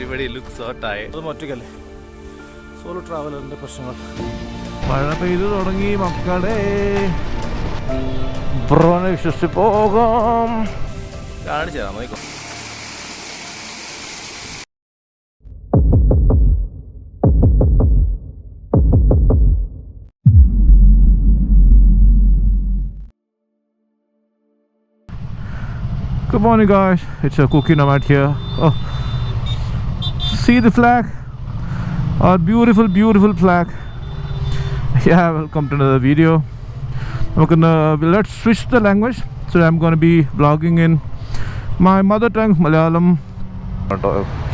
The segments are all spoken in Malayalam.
Everybody looks so tired. അത് ഒറ്റയ്ക്കല്ലേ സോളോ ട്രാവലറിൻ്റെ പ്രശ്നങ്ങൾ. മഴ പെയ്തു തുടങ്ങി മക്കളെ. ബ്രോനെ വിശ്വസിച്ച് പോകാം. കാണിച്ചു തരാം നോക്കോ. Good morning guys, it's a cookie nomad here. Oh, see the flag? Our beautiful flag. Yeah, welcome to another video. Let's switch the language. So I'm going to be vlogging in my mother tongue, Malayalam.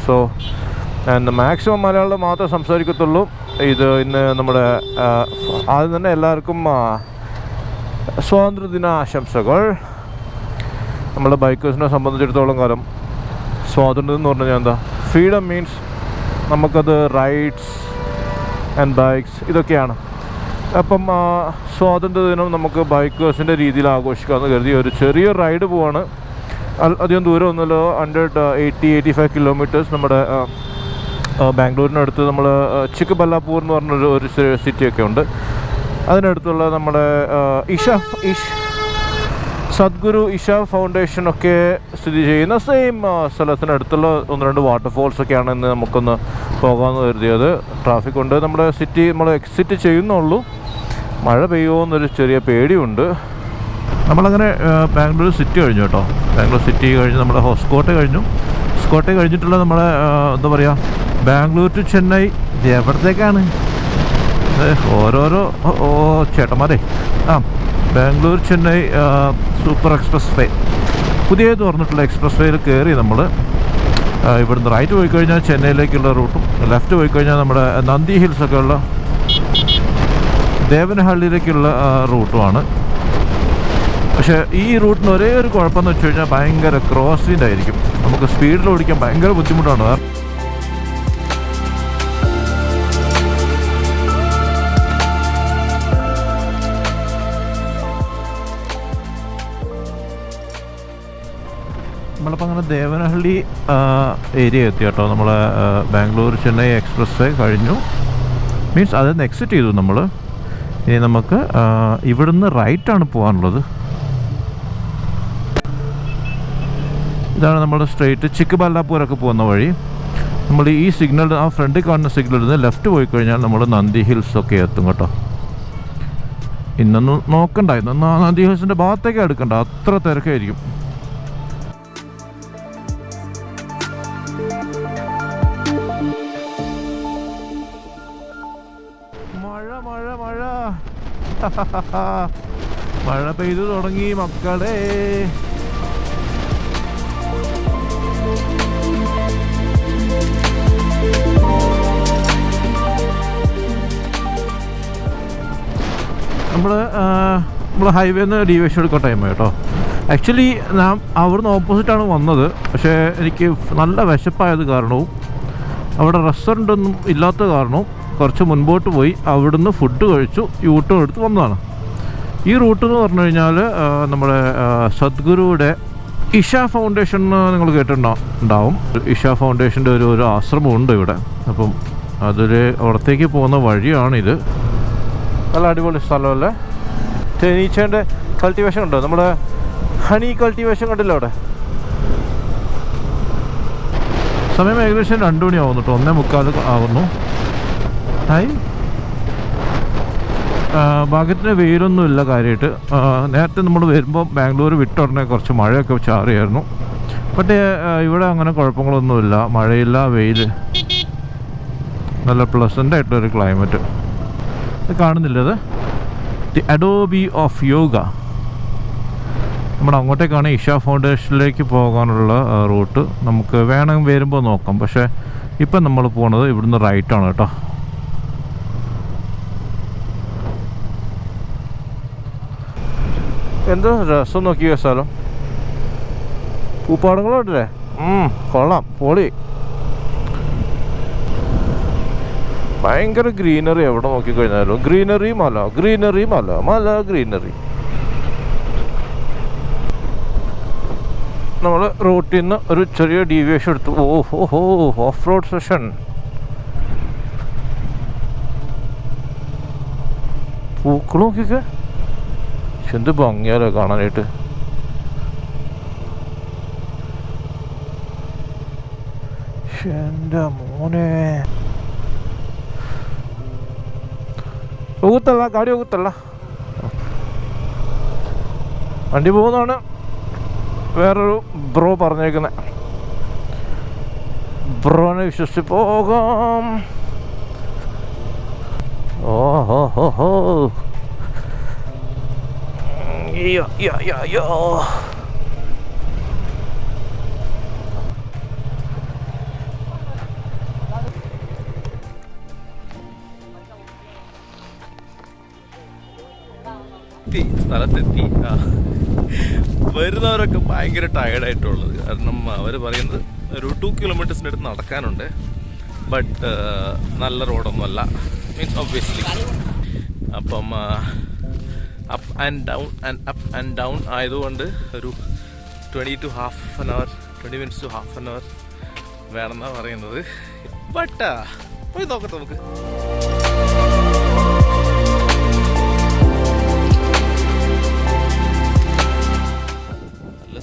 So, and the maximum Malayalam മാത്രമേ സംസാരിക്കത്തുള്ളൂ. ഇത് ഇന്ന് നമ്മുടെ ആദ്യം തന്നെ എല്ലാവർക്കും സ്വാതന്ത്ര്യദിന ആശംസകൾ. നമ്മളെ ബൈക്കേഴ്സിനെ സംബന്ധിച്ചിടത്തോളം കാലം സ്വാതന്ത്ര്യം എന്ന് പറഞ്ഞു കഴിഞ്ഞാൽ എന്താ, ഫ്രീഡം മീൻസ് നമുക്കത് റൈഡ്സ് ആൻഡ് ബൈക്സ് ഇതൊക്കെയാണ്. അപ്പം സ്വാതന്ത്ര്യദിനം നമുക്ക് ബൈക്കേഴ്സിൻ്റെ രീതിയിൽ ആഘോഷിക്കാമെന്ന് കരുതി ഒരു ചെറിയ റൈഡ് പോവാണ്. അധികം ദൂരമൊന്നുമില്ല, 185 കിലോമീറ്റേഴ്സ് നമ്മുടെ ബാംഗ്ലൂരിനടുത്ത് നമ്മൾ ചിക്കബല്ലാപൂർ എന്ന് പറഞ്ഞൊരു സിറ്റിയൊക്കെ ഉണ്ട്. അതിനടുത്തുള്ള നമ്മുടെ സദ്ഗുരു ഇഷ ഫൗണ്ടേഷനൊക്കെ സ്ഥിതി ചെയ്യുന്ന സെയിം സ്ഥലത്തിനടുത്തുള്ള 1-2 വാട്ടർഫോൾസൊക്കെയാണ് ഇന്ന് നമുക്കൊന്ന് പോകാമെന്ന് കരുതിയത്. ട്രാഫിക് ഉണ്ട്, നമ്മുടെ സിറ്റി നമ്മൾ എക്സിറ്റ് ചെയ്യുന്നുള്ളൂ. മഴ പെയ്യുമോ എന്നൊരു ചെറിയ പേടിയുണ്ട്. നമ്മളങ്ങനെ ബാംഗ്ലൂർ സിറ്റി കഴിഞ്ഞു കേട്ടോ. ബാംഗ്ലൂർ സിറ്റി കഴിഞ്ഞ് നമ്മുടെ ഹോസ്കോട്ടെ കഴിഞ്ഞു. ഹോസ്കോട്ടെ കഴിഞ്ഞിട്ടുള്ള നമ്മുടെ എന്താ പറയുക, ബാംഗ്ലൂർ ടു ചെന്നൈ. ഇത് എവിടത്തേക്കാണ് ഓരോരോ ചേട്ടന്മാരെ. Bangalore Chennai super express way, പുതിയ തുറന്നിട്ടുള്ള എക്സ്പ്രസ് വേയിൽ കയറി നമ്മൾ ഇവിടുന്ന് റൈറ്റ് പോയി കഴിഞ്ഞാൽ ചെന്നൈയിലേക്കുള്ള റൂട്ടും, ലെഫ്റ്റ് പോയി കഴിഞ്ഞാൽ നമ്മുടെ നന്ദി ഹിൽസൊക്കെ ഉള്ള ദേവനഹള്ളിയിലേക്കുള്ള റൂട്ടുമാണ്. പക്ഷേ ഈ റൂട്ടിന് ഒരേ ഒരു കുഴപ്പമെന്ന് വെച്ച് കഴിഞ്ഞാൽ ഭയങ്കര ക്രോസിൻ്റെ ആയിരിക്കും. നമുക്ക് സ്പീഡിൽ ഓടിക്കാൻ ഭയങ്കര ബുദ്ധിമുട്ടാണ്. നമ്മളിപ്പോൾ അങ്ങനെ ദേവനഹള്ളി ഏരിയ എത്തി കേട്ടോ. നമ്മൾ ബാംഗ്ലൂർ ചെന്നൈ എക്സ്പ്രസ് വേ കഴിഞ്ഞു, മീൻസ് അതിൽ നിന്ന് എക്സിറ്റ് ചെയ്തു നമ്മൾ. ഇനി നമുക്ക് ഇവിടുന്ന് റൈറ്റാണ് പോകാനുള്ളത്. ഇതാണ് നമ്മുടെ സ്ട്രെയിറ്റ് ചിക്കബല്ലാപൂരൊക്കെ പോകുന്ന വഴി. നമ്മൾ ഈ സിഗ്നൽ, ആ ഫ്രണ്ടിൽ കാണുന്ന സിഗ്നലിൽ നിന്ന് ലെഫ്റ്റ് പോയി കഴിഞ്ഞാൽ നമ്മൾ നന്ദി ഹിൽസൊക്കെ എത്തും കേട്ടോ. ഇന്നൊന്നും നോക്കണ്ട, ഇന്നൊന്നും ആ നന്ദി ഹിൽസിൻ്റെ ഭാഗത്തേക്ക് എടുക്കണ്ട, അത്ര തിരക്കായിരിക്കും. മഴ പെയ്തു തുടങ്ങി മക്കളെ. നമ്മൾ ഹൈവേന്ന് ഡീവേഷൻ എടുക്കാൻ ടൈം കേട്ടോ. ആക്ച്വലി ഞാൻ അവിടുന്ന് ഓപ്പോസിറ്റാണ് വന്നത്. പക്ഷേ എനിക്ക് നല്ല വിശപ്പായത് കാരണവും അവിടെ റെസ്റ്റോറൻ്റ് ഒന്നും ഇല്ലാത്ത കാരണവും കുറച്ച് മുൻപോട്ട് പോയി അവിടുന്ന് ഫുഡ് കഴിച്ചു യൂട്ടേൺ എടുത്ത് വന്നതാണ്. ഈ റൂട്ട് എന്ന് പറഞ്ഞു കഴിഞ്ഞാൽ നമ്മുടെ സദ്ഗുരുവിടെ ഇഷ ഫൗണ്ടേഷൻ നിങ്ങൾ കേട്ടിട്ടുണ്ടാവും. ഇഷ ഫൗണ്ടേഷൻ്റെ ഒരു ആശ്രമമുണ്ട് ഇവിടെ. അപ്പം അവിടത്തേക്ക് പോകുന്ന വഴിയാണിത്. നല്ല അടിപൊളി സ്ഥലമല്ലേ. തേനീച്ചേൻ്റെ കൾട്ടിവേഷൻ ഉണ്ടോ, നമ്മുടെ ഹണി കൾട്ടിവേഷൻ കണ്ടില്ല അവിടെ. സമയം ഏകദേശം 2 മണിയാവുന്നു കേട്ടോ, 1:45 ആകുന്നു ടൈം. ഭാഗ്യത്തിന് വെയിലൊന്നുമില്ല കാര്യമായിട്ട്. നേരത്തെ നമ്മൾ വരുമ്പോൾ ബാംഗ്ലൂർ വിട്ടുടനെ കുറച്ച് മഴയൊക്കെ ചാറിയായിരുന്നു. പക്ഷേ ഇവിടെ അങ്ങനെ കുഴപ്പങ്ങളൊന്നുമില്ല, മഴയില്ല, വെയിൽ, നല്ല പ്ലസൻ്റ് ആയിട്ടൊരു ക്ലൈമറ്റ്. ഇത് കാണുന്നില്ലത് ദി അഡോബി ഓഫ് യോഗ. നമ്മൾ അങ്ങോട്ടേക്കാണ് ഇഷ ഫൗണ്ടേഷനിലേക്ക് പോകാനുള്ള റൂട്ട്. നമുക്ക് വേണമെങ്കിൽ വരുമ്പോൾ നോക്കാം. പക്ഷേ ഇപ്പം നമ്മൾ പോകുന്നത് ഇവിടുന്ന് റൈറ്റാണ് കേട്ടോ. എന്താ രസം നോക്കിയ സ്ഥലം, പൂപ്പാടങ്ങളുണ്ടല്ലേ. കൊള്ളാം, പൊളി. ഭയങ്കര ഗ്രീനറി. എവിടെ നോക്കിക്കഴിഞ്ഞാലും ഗ്രീനറി, മല, ഗ്രീനറി, മല, മല, ഗ്രീനറി. നമ്മൾ റൂട്ടിൽ നിന്ന് ഒരു ചെറിയ ഡീവിയേഷൻ എടുത്തു. ഓഹോ ഓഫ് റോഡ് സെഷൻ. പൂക്കൾ നോക്കിക്കേ, എന്ത് ഭംഗിയാലോ കാണാനായിട്ട്. എൻ്റെ മോനെ, ഊത്തല്ല, ഗാഡി ഊത്തല്ല, വണ്ടി പോകുന്നതാണ് വേറൊരു ബ്രോ പറഞ്ഞേക്കുന്നത്. ബ്രോനെ വിശ്വസിച്ച് പോകാം. ഓഹോ യോ സ്ഥലത്തെത്തി. വരുന്നവരൊക്കെ ഭയങ്കര ടയർഡായിട്ടുള്ളത്. കാരണം അവർ പറയുന്നത് ഒരു 2 കിലോമീറ്റേഴ്സിൻ്റെ അടുത്ത് നടക്കാനുണ്ട്. ബട്ട് നല്ല റോഡൊന്നുമല്ല, മീൻസ് ഒബ്വിയസ്ലി. അപ്പം അപ്പ് ആൻഡ് ഡൗൺ ആയതുകൊണ്ട് ഒരു 20 to half an hour, 20 minutes to half an hour വേണമെന്നാണ് പറയുന്നത്. ബട്ട് പോയി നോക്കട്ടെ നമുക്ക്.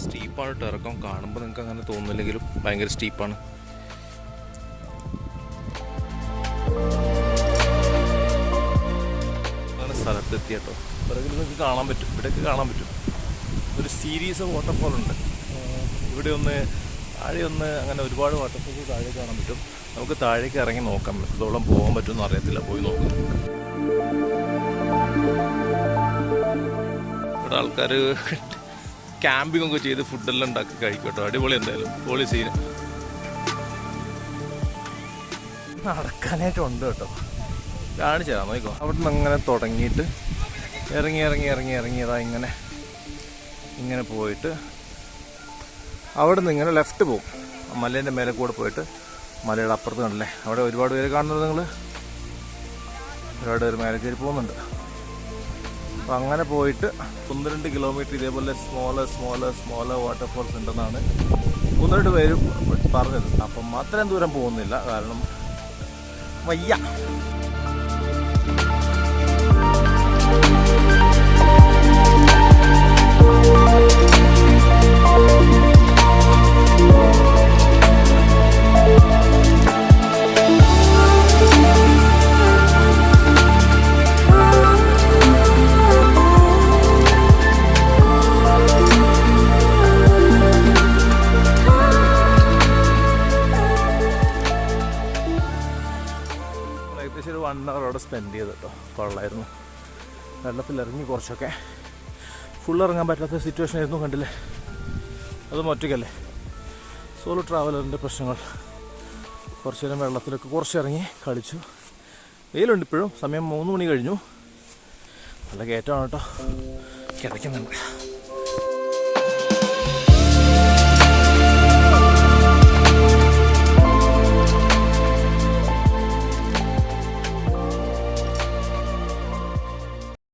സ്റ്റീപ്പാണ് കേട്ടോ ഇറക്കം. കാണുമ്പോൾ നിങ്ങൾക്ക് അങ്ങനെ തോന്നില്ലെങ്കിലും ഭയങ്കര സ്റ്റീപ്പാണ്. അങ്ങനെ സ്ഥലത്തെത്തി കേട്ടോ. പിറകിൽ നിങ്ങൾക്ക് കാണാൻ പറ്റും, ഇവിടെയൊക്കെ കാണാൻ പറ്റും ഒരു സീരീസ് ഓഫ് വാട്ടർഫോൾ ഉണ്ട്. ഇവിടെ ഒന്ന് താഴെ ഒന്ന്, അങ്ങനെ ഒരുപാട് വാട്ടർഫോൾസ് താഴെ കാണാൻ പറ്റും. നമുക്ക് താഴേക്ക് ഇറങ്ങി നോക്കാം, എത്രത്തോളം പോകാൻ പറ്റുമെന്ന് അറിയത്തില്ല, പോയി നോക്കാം. ഇവിടെ ആൾക്കാർ ക്യാമ്പിംഗ് ഒക്കെ ചെയ്ത് ഫുഡെല്ലാം ഉണ്ടാക്കി കഴിക്കും കേട്ടോ. അടിപൊളി, എന്തായാലും പൊളി സീന്. നടക്കാനായിട്ടുണ്ട് കേട്ടോ, കാണിച്ചു തരാം, നോക്കിക്കോ. അവിടെ നിന്ന് അങ്ങനെ തുടങ്ങിയിട്ട് ഇറങ്ങിയതാ ഇങ്ങനെ പോയിട്ട് അവിടെ നിന്ന് ഇങ്ങനെ ലെഫ്റ്റ് പോകും. മലേൻ്റെ മേലെ കൂടെ പോയിട്ട് മലയുടെ അപ്പുറത്ത് കണ്ടല്ലേ, അവിടെ ഒരുപാട് പേര് കാണുന്നത് നിങ്ങൾ, ഒരുപാട് പേര് മേലെ കയറി പോകുന്നുണ്ട്. അപ്പം അങ്ങനെ പോയിട്ട് 1-2 കിലോമീറ്റർ ഇതേപോലെ സ്മോളർ വാട്ടർഫോൾസ് ഉണ്ടെന്നാണ് 1-2 പേരും പറഞ്ഞത്. അപ്പം അത്രയും ദൂരം പോകുന്നില്ല, കാരണം വയ്യ. ഏകദേശം ഒരു 1 hour അവിടെ സ്പെൻഡ് ചെയ്ത് കേട്ടോ. കൊള്ളായിരുന്നു. വെള്ളത്തിലിറങ്ങി കുറച്ചൊക്കെ. ഫുൾ ഇറങ്ങാൻ പറ്റാത്ത സിറ്റുവേഷൻ ആയിരുന്നു, കണ്ടില്ലേ. അതും ഒറ്റയ്ക്കല്ലേ, സോളോ ട്രാവലറിൻ്റെ പ്രശ്നങ്ങൾ. കുറച്ച് നേരം വെള്ളത്തിലൊക്കെ കുറച്ചിറങ്ങി കളിച്ചു. വെയിലുണ്ട് ഇപ്പോഴും, സമയം 3 മണി കഴിഞ്ഞു. നല്ല കയറ്റമാണ് കേട്ടോ, കിടക്കുന്നുണ്ട്.